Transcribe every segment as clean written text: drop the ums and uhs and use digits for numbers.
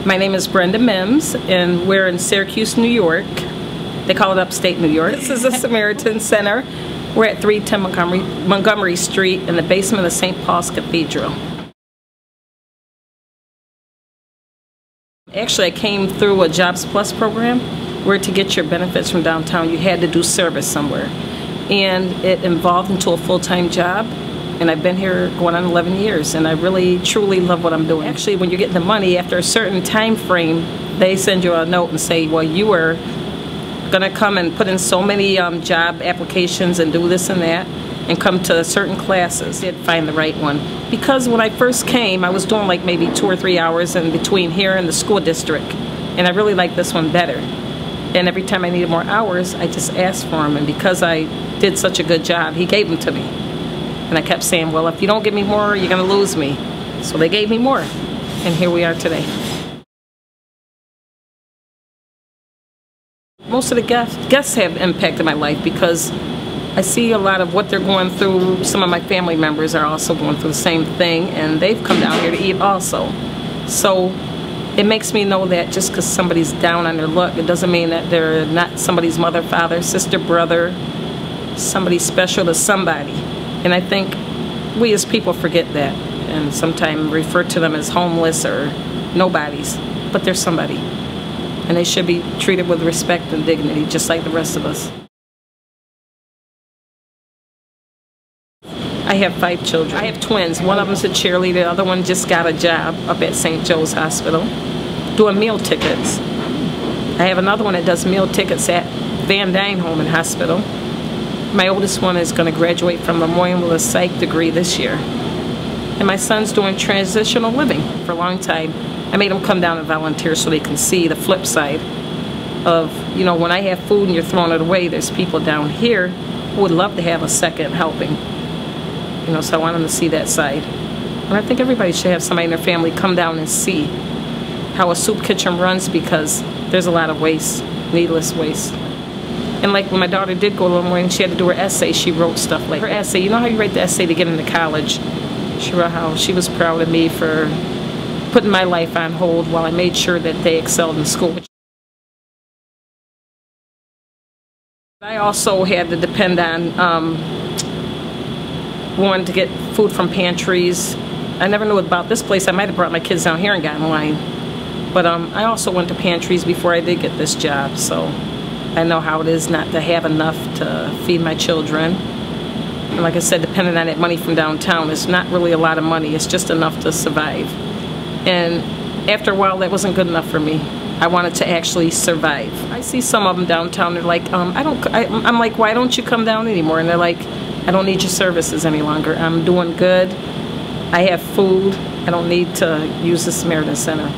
My name is Brenda Mims, and we're in Syracuse, New York. They call it upstate New York. This is the Samaritan Center. We're at 310 Montgomery Street in the basement of St. Paul's Cathedral. Actually, I came through a Jobs Plus program where to get your benefits from downtown, you had to do service somewhere. And it evolved into a full-time job. And I've been here going on 11 years, and I really, truly love what I'm doing. Actually, when you get the money, after a certain time frame, they send you a note and say, well, you were going to come and put in so many job applications and do this and that, and come to certain classes. Did find the right one. Because when I first came, I was doing like maybe 2 or 3 hours in between here and the school district, and I really liked this one better. And every time I needed more hours, I just asked for them, and because I did such a good job, he gave them to me. And I kept saying, well, if you don't give me more, you're going to lose me. So they gave me more. And here we are today. Most of the guests have impacted my life because I see a lot of what they're going through. Some of my family members are also going through the same thing, and they've come down here to eat also. So it makes me know that just because somebody's down on their luck, it doesn't mean that they're not somebody's mother, father, sister, brother, somebody special to somebody. And I think we as people forget that and sometimes refer to them as homeless or nobodies, but they're somebody. And they should be treated with respect and dignity just like the rest of us. I have 5 children. I have twins. One of them's a cheerleader, the other one just got a job up at St. Joe's Hospital doing meal tickets. I have another one that does meal tickets at Van Dyne Home and Hospital. My oldest one is going to graduate from Lemoyne with a psych degree this year. And my son's doing transitional living for a long time. I made him come down and volunteer so they can see the flip side of, you know, when I have food and you're throwing it away, there's people down here who would love to have a second helping. You know, so I want them to see that side. And I think everybody should have somebody in their family come down and see how a soup kitchen runs, because there's a lot of waste, needless waste. And like when my daughter did go to Lemoyne, she had to do her essay, she wrote stuff like her essay. You know how you write the essay to get into college? She wrote how she was proud of me for putting my life on hold while I made sure that they excelled in school. I also had to depend on wanting to get food from pantries. I never knew about this place. I might have brought my kids down here and got in line. But I also went to pantries before I did get this job, so I know how it is not to have enough to feed my children. And like I said, depending on that money from downtown, it's not really a lot of money. It's just enough to survive. And after a while, that wasn't good enough for me. I wanted to actually survive. I see some of them downtown. They're like, I'm like, why don't you come down anymore? And they're like, I don't need your services any longer. I'm doing good. I have food. I don't need to use the Samaritan Center.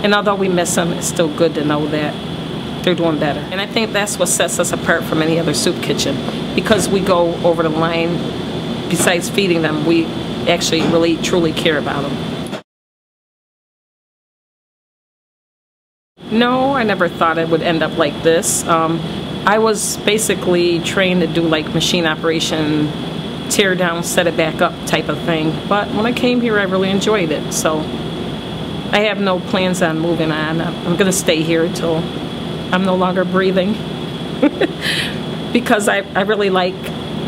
And although we miss them, it's still good to know that they're doing better. And I think that's what sets us apart from any other soup kitchen, because we go over the line. Besides feeding them, we actually really truly care about them. No, I never thought it would end up like this. I was basically trained to do like machine operation, tear down, set it back up type of thing. But when I came here, I really enjoyed it. So I have no plans on moving on. I'm going to stay here until I'm no longer breathing. Because I really like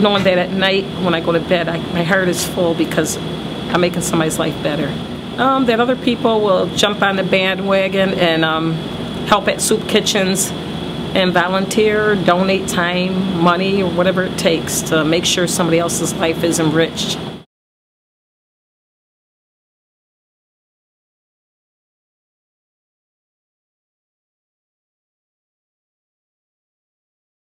knowing that at night when I go to bed, my heart is full because I'm making somebody's life better. That other people will jump on the bandwagon and help at soup kitchens and volunteer, donate time, money, or whatever it takes to make sure somebody else's life is enriched.